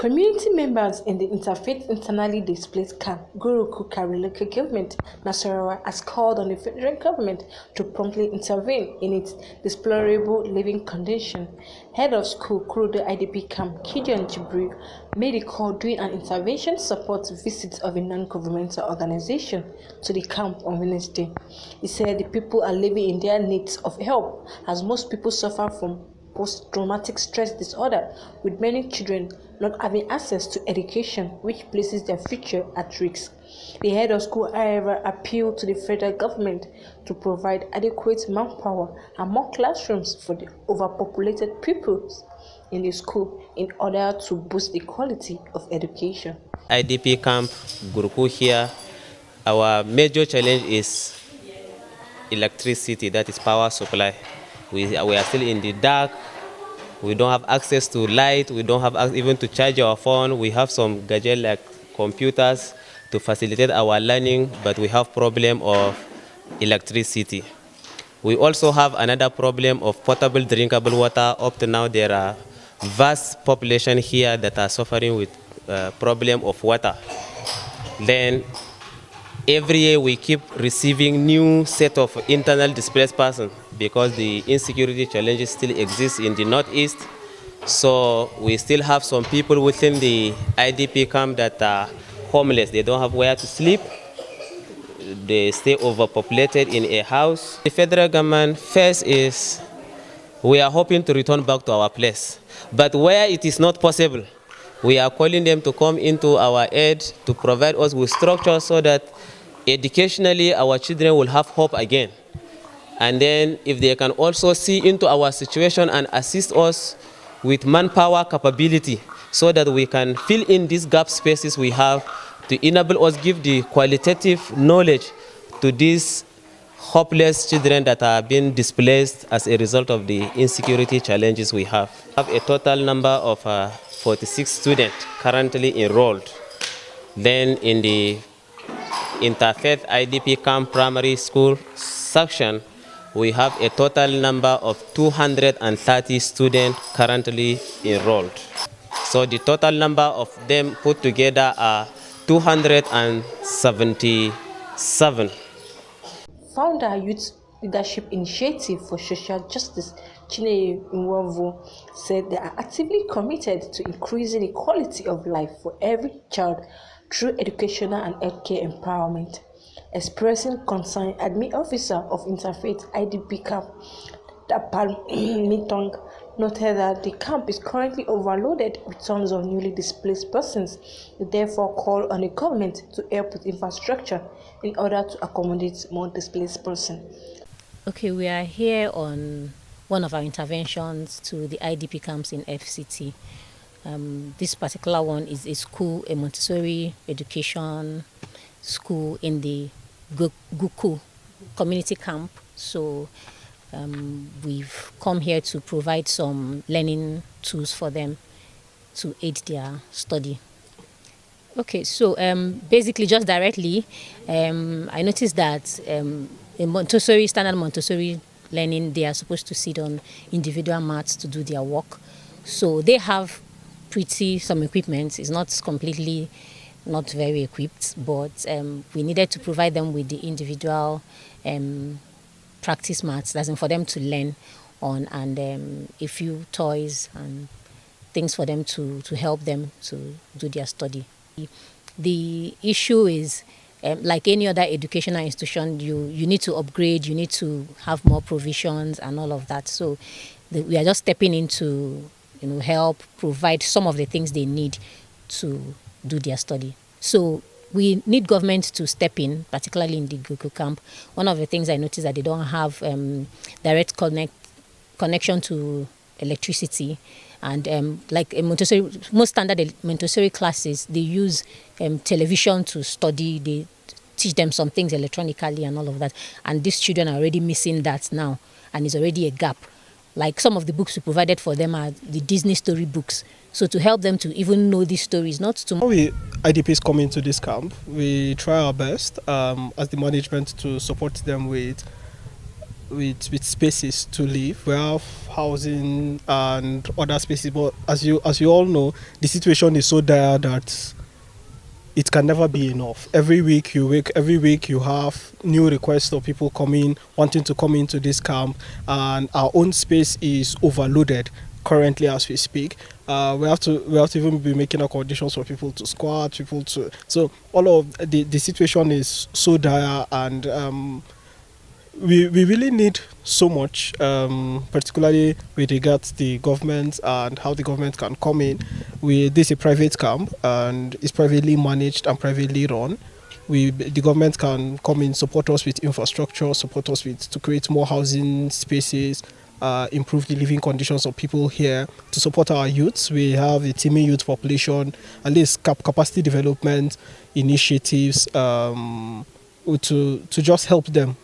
Community members in the interfaith internally displaced camp Gurku Karu local government Nassarawa has called on the federal government to promptly intervene in its deplorable living condition. Head of School Gurku IDP camp Gideon Jirbi made a call during an intervention support visit of a non-governmental organization to the camp on Wednesday. He said the people are living in their needs of help as most people suffer from post-traumatic stress disorder, with many children not having access to education, which places their future at risk. The head of school, however, appealed to the federal government to provide adequate manpower and more classrooms for the overpopulated pupils in the school in order to boost the quality of education. IDP camp, Gurku here, our major challenge is electricity, that is power supply. We are still in the dark. We don't have access to light. We don't have even to charge our phone. We have some gadgets like computers to facilitate our learning, but we have problem of electricity. We also have another problem of potable drinkable water. Up to now, there are vast population here that are suffering with problem of water. Then every year we keep receiving new set of internal displaced persons because the insecurity challenges still exist in the northeast. So we still have some people within the IDP camp that are homeless. They don't have where to sleep. They stay overpopulated in a house. The federal government first is we are hoping to return back to our place. But where it is not possible, we are calling them to come into our aid to provide us with structure so that educationally our children will have hope again. And then if they can also see into our situation and assist us with manpower capability so that we can fill in these gap spaces we have to enable us give the qualitative knowledge to these hopeless children that are being displaced as a result of the insecurity challenges we have. We have a total number of 46 students currently enrolled. Then in the interfaith IDP camp primary school section, we have a total number of 230 students currently enrolled. So the total number of them put together are 277. Founder Youth Leadership Initiative for Social Justice, Chinenye Nwevo, said they are actively committed to increasing the quality of life for every child through educational and healthcare empowerment. Expressing concern, Admin Officer of Interfaith IDP Camp, Deplorable, noted that the camp is currently overloaded with tons of newly displaced persons. They therefore call on the government to help with infrastructure in order to accommodate more displaced persons. Okay, we are here on one of our interventions to the IDP camps in FCT. This particular one is a school, a Montessori education school in the Gurku community camp. So we've come here to provide some learning tools for them to aid their study. Okay, so basically just directly, I noticed that in Montessori, standard Montessori learning, they are supposed to sit on individual mats to do their work. So they have some equipment. It's not completely not very equipped, but we needed to provide them with the individual practice mats, that's for them to learn on, and a few toys and things for them to help them to do their study. The issue is, like any other educational institution, you need to upgrade, you need to have more provisions and all of that. So we are just stepping in to help provide some of the things they need to do their study. So we need government to step in, particularly in the Gurku camp. One of the things I noticed that they don't have direct connection to electricity. And like a Montessori, most standard Montessori classes, they use television to study. They teach them some things electronically and all of that. And these children are already missing that now, and it's already a gap. Like some of the books we provided for them are the Disney story books. So to help them to even know these stories, not to... When we IDPs come into this camp, we try our best as the management to support them with with spaces to live. We have housing and other spaces, but as you all know, the situation is so dire that it can never be enough. Every week you have new requests of people wanting to come into this camp, and our own space is overloaded currently as we speak. We have to even be making accommodations for people to squat, so all of the situation is so dire, and we really need so much, particularly with regards to the government and how the government can come in. This is a private camp and it's privately managed and privately run. The government can come in, support us with infrastructure, support us to create more housing spaces, improve the living conditions of people here, to support our youths. We have a teeming youth population, at least capacity development initiatives, to just help them